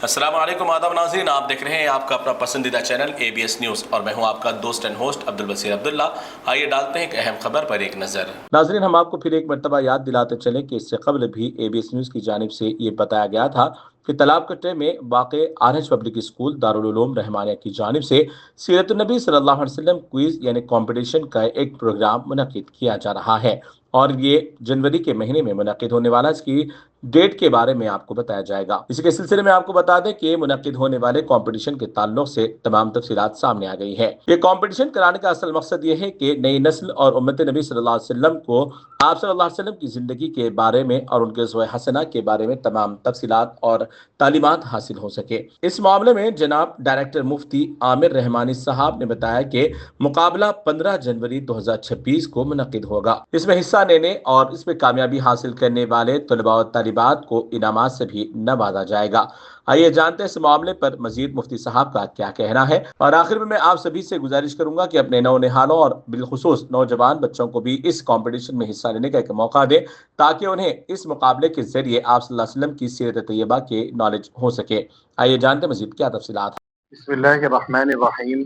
अस्सलाम वालेकुम आदाब नाज़रीन, आप देख रहे हैं आपका अपना पसंदीदा चैनल ABS न्यूज़ और मैं हूं आपका दोस्त एंड होस्ट अब्दुल बसीर अब्दुल्ला। आइए डालते हैं एक अहम खबर पर एक नज़र। नाज़रीन, हम आपको फिर एक मरतबा याद दिलाते चलें कि इससे कबल भी ABS न्यूज़ की जानिब से ये बताया गया था कि तालाब कट्टे में वाक़े RH public school Darul Uloom Rahmania की जानिब से सीरत नबी सल्लल्लाहु अलैहि वसल्लम क्विज़ यानी कंपटीशन का एक प्रोग्राम मुनक्किद किया जा रहा है और ये जनवरी के महीने में मुनक्किद होने वाला। इसकी डेट के बारे में आपको बताया जाएगा। इसी के सिलसिले में आपको बता दें कि मुनक्किद होने वाले कंपटीशन के ताल्लुक से तमाम तफसीलात सामने आ गई है। ये कंपटीशन कराने का असल मकसद ये है कि नई नस्ल और उम्मत नबी सल्लल्लाहु अलैहि वसल्लम को आप सल्लल्लाहु अलैहि वसल्लम की ज़िंदगी के बारे में और उनके उसवे हसना के बारे में तमाम तफसीलात और तालीमात हासिल हो सके। इस मामले में जनाब डायरेक्टर मुफ्ती आमिर रहमानी साहब ने बताया कि मुकाबला 15 जनवरी 2026 को मुनक्किद होगा। इसमें हिस्सा लेने और इसमें कामयाबी हासिल करने वाले तलबा और तालिबात को इनामात से भी नवाजा जाएगा। आइए जानते हैं इस मामले पर मजीद मुफ्ती साहब का क्या कहना है। और आखिर में मैं आप सभी से गुजारिश करूंगा कि अपने नौनिहालों और बिलखुसूस नौजवान बच्चों को भी इस कंपटीशन में हिस्सा लेने का एक मौका दें ताकि उन्हें इस मुकाबले के जरिए आप सल्लल्लाहु अलैहि वसल्लम की सीरत तैयबा के नॉलेज हो सके। आइए जानते हैं मजीद क्या तफसीलात। बिस्मिल्लाहिर्रहमानिर्रहीम।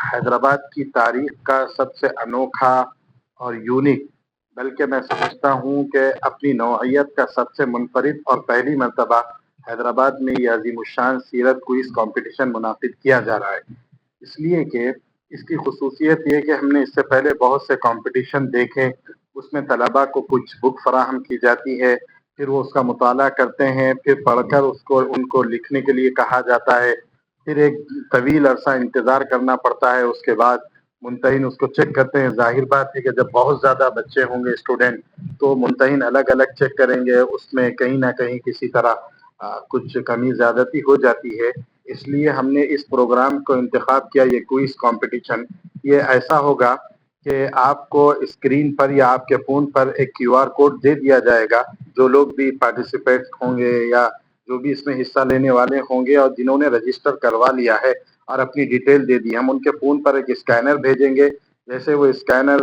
हैदराबाद की तारीख का सबसे अनोखा और यूनिक, बल्कि मैं समझता हूँ कि अपनी नौइयत का सबसे मुनफरिद और पहली मरतबा हैदराबाद में ये अजीमुशान सीरत क्विज़ कंपटीशन मुनाकिद किया जा रहा है। इसलिए कि इसकी खुसूसियत ये है कि हमने इससे पहले बहुत से कंपटीशन देखे, उसमें तलबा को कुछ बुक फराहम की जाती है, फिर वो उसका मुताला करते हैं, फिर पढ़कर उसको उनको लिखने के लिए कहा जाता है, फिर एक तवील अरसा इंतज़ार करना पड़ता है, उसके बाद मुंतहिन उसको चेक करते हैं। जाहिर बात है कि जब बहुत ज़्यादा बच्चे होंगे स्टूडेंट, तो मुंतहिन अलग अलग चेक करेंगे, उसमें कहीं ना कहीं किसी तरह कुछ कमी ज़्यादती हो जाती है। इसलिए हमने इस प्रोग्राम को इंतखाब किया। ये क्विज़ कंपटीशन ये ऐसा होगा कि आपको स्क्रीन पर या आपके फ़ोन पर एक QR कोड दे दिया जाएगा। जो लोग भी पार्टिसिपेट होंगे या जो भी इसमें हिस्सा लेने वाले होंगे और जिन्होंने रजिस्टर करवा लिया है और अपनी डिटेल दे दी, हम उनके फ़ोन पर एक स्कैनर भेजेंगे। जैसे वो स्कैनर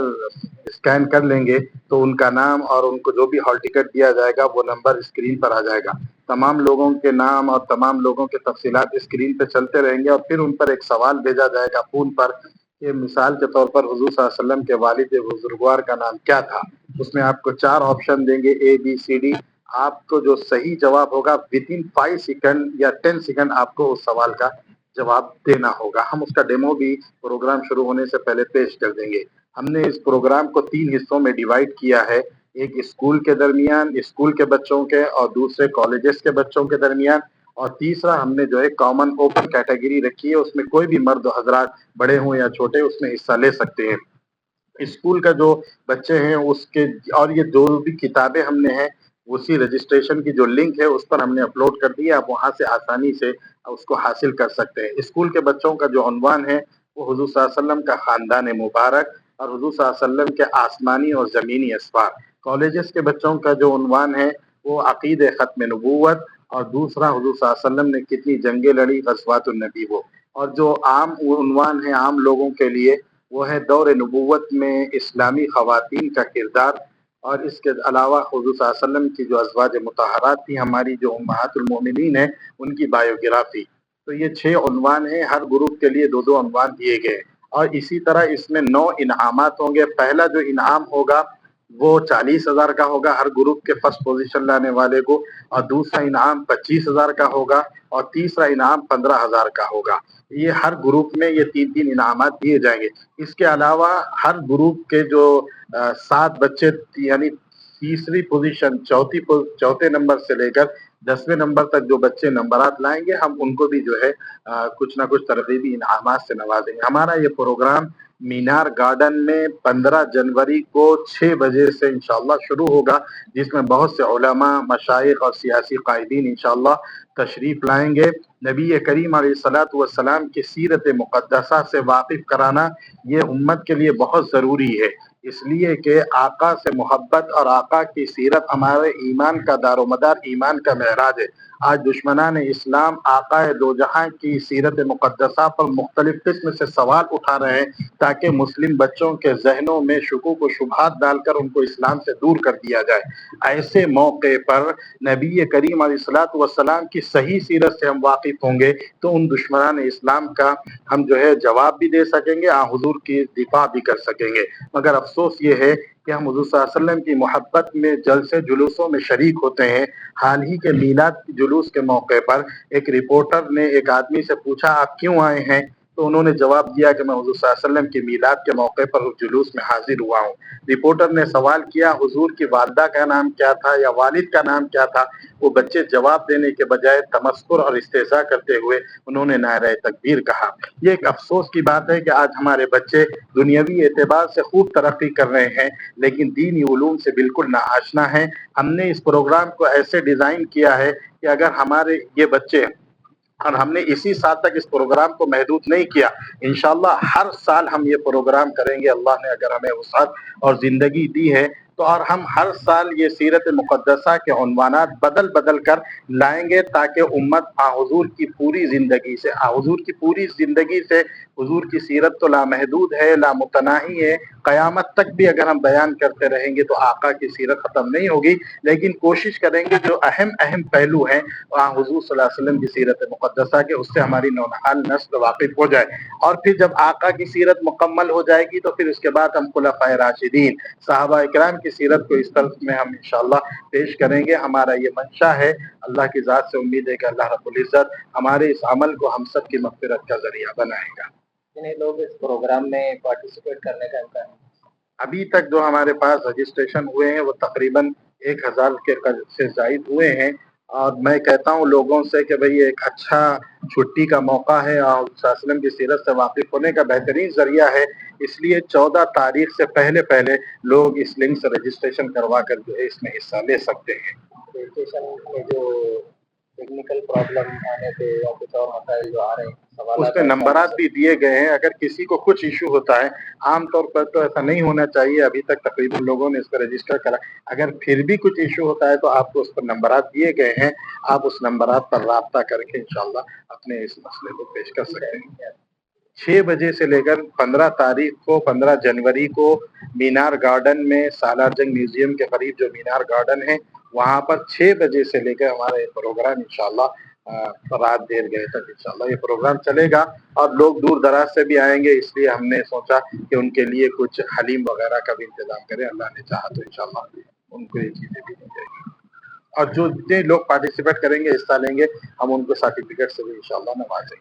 स्कैन कर लेंगे तो उनका नाम और उनको जो भी हॉल टिकट दिया जाएगा वो नंबर स्क्रीन पर आ जाएगा। तमाम लोगों के नाम और तमाम लोगों के तफसीलात स्क्रीन पे चलते रहेंगे और फिर उन पर एक सवाल भेजा जाएगा फ़ोन पर कि मिसाल के तौर पर हुज़ूर सल्लल्लाहु अलैहि वसल्लम के वालिद बुजुर्गवार का नाम क्या था। उसमें आपको 4 ऑप्शन देंगे ABCD। आपको जो सही जवाब होगा विदिन 5 सेकंड या 10 सेकंड आपको उस सवाल का जवाब देना होगा। हम उसका डेमो भी प्रोग्राम शुरू होने से पहले पेश कर देंगे। हमने इस प्रोग्राम को 3 हिस्सों में डिवाइड किया है। एक स्कूल के दरमियान, स्कूल के बच्चों के, और दूसरे कॉलेजेस के बच्चों के दरमियान, और तीसरा हमने जो है कॉमन ओपन कैटेगरी रखी है। उसमें कोई भी मर्द हजरात बड़े हों या छोटे उसमें हिस्सा ले सकते हैं। स्कूल का जो बच्चे हैं उसके, और ये जो भी किताबें हमने हैं उसी रजिस्ट्रेशन की जो लिंक है उस पर हमने अपलोड कर दी है। आप वहाँ से आसानी से उसको हासिल कर सकते हैं। स्कूल के बच्चों का जो उन्वान है वो हुज़ूर सल्लल्लाहु अलैहि वसल्लम का ख़ानदान मुबारक और हुज़ूर सल्लल्लाहु अलैहि वसल्लम के आसमानी और ज़मीनी असफार। कॉलेजेस के बच्चों का जो उन्वान है वो अक़ीदे ख़त्म नबूवत, और दूसरा हुज़ूर सल्लल्लाहु अलैहि वसल्लम ने कितनी जंगें लड़ी, ग़ज़वातुन नबी वो। और जो आम उन्वान है आम लोगों के लिए वो है दौर नबूवत में इस्लामी ख़वातीन का किरदार, और इसके अलावा हुज़ूर सल्लल्लाहु अलैहि वसल्लम की जो अज़वाज मुतहहरात थी, हमारी जो उम्महातुल मोमिनीन है, उनकी बायोग्राफी। तो ये 6 उन्वान हैं। हर ग्रुप के लिए 2-2 उन्वान दिए गए और इसी तरह इसमें 9 इनामात होंगे। पहला जो इनाम होगा वो 40,000 का होगा हर ग्रुप के फर्स्ट पोजीशन लाने वाले को, और दूसरा इनाम 25,000 का होगा, और तीसरा इनाम 15,000 का होगा। ये हर ग्रुप में ये 3-3 इनामात दिए जाएंगे। इसके अलावा हर ग्रुप के जो 7 बच्चे, यानी तीसरी पोजीशन चौथे नंबर से लेकर 10वें नंबर तक जो बच्चे नंबरात लाएंगे, हम उनको भी जो है कुछ ना कुछ तरगीबी इनामात से नवाजेंगे। हमारा ये प्रोग्राम मीनार गार्डन में 15 जनवरी को 6 बजे से इंशाअल्लाह शुरू होगा, जिसमें बहुत से उलमा, मशाइख और सियासी कायदीन इंशाअल्लाह तशरीफ लाएंगे। नबी करीम अलैहिस्सलातु वस्सलाम की सीरत मुक़द्दसा से वाकिफ कराना ये उम्मत के लिए बहुत ज़रूरी है, इसलिए कि आका से मोहब्बत और आका की सीरत हमारे ईमान का दारोमदार, ईमान का महराज है। آج دشمنان اسلام آقا دو جہاں کی سیرت مقدسہ پر مختلف قسم سے سوال اٹھا رہے ہیں تاکہ مسلم بچوں کے ذہنوں میں شکوک و شبہات ڈال کر ان کو اسلام سے دور کر دیا جائے۔ ایسے موقع پر نبی کریم علیہ الصلوۃ والسلام کی صحیح سیرت سے ہم واقف ہوں گے تو ان دشمنان اسلام کا ہم جواب بھی دے سکیں گے، حضور کی دفاع بھی کر سکیں گے۔ مگر افسوس یہ ہے کہ ہم حضور صلی اللہ علیہ وسلم کی محبت میں جلسے جلوسوں میں شریک ہوتے ہیں۔ حال ہی کے میلاد جلوس کے موقع پر ایک رپورٹر نے ایک آدمی سے پوچھا آپ کیوں آئے ہیں، تو انہوں نے جواب دیا کہ میں حضور صلی اللہ علیہ وسلم کی میلاد کے موقع پر اس جلوس میں حاضر ہوا ہوں۔ رپورٹر نے سوال کیا حضور کی والدہ کا نام کیا تھا یا والد کا نام کیا تھا، وہ بچے جواب دینے کے بجائے تمسخر اور استہزاء کرتے ہوئے انہوں نے نعرہ تکبیر کہا۔ یہ ایک افسوس کی بات ہے کہ آج ہمارے بچے دنیاوی اعتبار سے خوب ترقی کر رہے ہیں لیکن دینی علوم سے بالکل ناآشنا ہیں۔ ہم نے اس پروگرام کو ایسے ڈیزائن کیا ہے کہ اگر ہمارے یہ بچے، اور ہم نے اسی سال تک اس پروگرام کو محدود نہیں کیا، انشاءاللہ ہر سال ہم یہ پروگرام کریں گے، اللہ نے اگر ہمیں وسعت اور زندگی دی ہے تو، اور ہم ہر سال یہ سیرت مقدسہ کے عنوانات بدل بدل کر لائیں گے تاکہ امت حضور کی پوری زندگی سے، حضور کی سیرت تو لامحدود ہے، لامتناہی ہے، قیامت تک بھی اگر ہم بیان کرتے رہیں گے تو آقا کی سیرت ختم نہیں ہوگی، لیکن کوشش کریں گے جو اہم پہلو ہیں حضور صلی اللہ علیہ وسلم کی سیرت مقدسہ کے، اس سے ہماری نونہال نسل واقف ہو جائے۔ اور پھر جب آقا کی سیرت مکمل ہو جائے گی تو پھر اس کے بعد ہم خلفائے راشدین، صحابہ اکرام کی سیرت کو اس طرف میں ہم انشاءاللہ پیش کریں گے۔ ہمارا یہ منشا ہے، اللہ کی ذات سے امید ہے کہ اللہ رب العزت ہمارے اس عمل کو ہم سب کی مغفرت کا ذریعہ بنائے گا۔ کتنے لوگ اس پروگرام میں پارٹیسپیٹ کرنے کا امکان ہے؟ ابھی تک جو ہمارے پاس رجسٹریشن ہوئے ہیں وہ تقریباً 1000 کے سے زائد ہوئے ہیں، اور میں کہتا ہوں لوگوں سے کہ بھئی ایک اچھا چھٹی کا موقع ہے اور صلی اللہ علیہ وسلم کی سیرت سے واقف ہونے کا بہترین ذریعہ ہے، اس لیے 14 تاریخ سے پہلے لوگ اس لنک سے رجسٹریشن کروا کر جو ہے اس میں حصہ لے سکتے ہیں۔ رجسٹریشن میں جو ٹیکنیکل پرابلم آنے پہ یا کچھ اور مسائل جو آ رہے ہیں، اس پہ نمبرات بھی دیے گئے ہیں، اگر کسی کو کچھ ایشو ہوتا ہے، عام طور پر تو ایسا نہیں ہونا چاہیے، ابھی تک تقریباً لوگوں نے اس پہ رجسٹر کرا، اگر پھر بھی کچھ ایشو ہوتا ہے تو آپ کو اس پر نمبرات دیے گئے ہیں، آپ اس نمبرات پر رابطہ کر کے انشاءاللہ اپنے اس مسئلے کو پیش کر سکتے ہیں۔ 6 بجے سے لے کر 15 جنوری کو مینار گارڈن میں، سالار جنگ میوزیم کے قریب جو مینار گارڈن ہے وہاں پر 6 بجے سے لے کر ہمارا یہ پروگرام انشاءاللہ رات دیر گئے تک انشاءاللہ یہ پروگرام چلے گا، اور لوگ دور دراز سے بھی آئیں گے، اس لیے ہم نے سوچا کہ ان کے لیے کچھ حلیم وغیرہ کا بھی انتظام کریں، اللہ نے چاہا تو انشاءاللہ ان کو یہ چیزیں بھی دی جائیں گی، اور جو جتنے لوگ پارٹیسپیٹ کریں گے، حصہ لیں گے، ہم ان کو سرٹیفکیٹ سے بھی انشاءاللہ نوازیں گے۔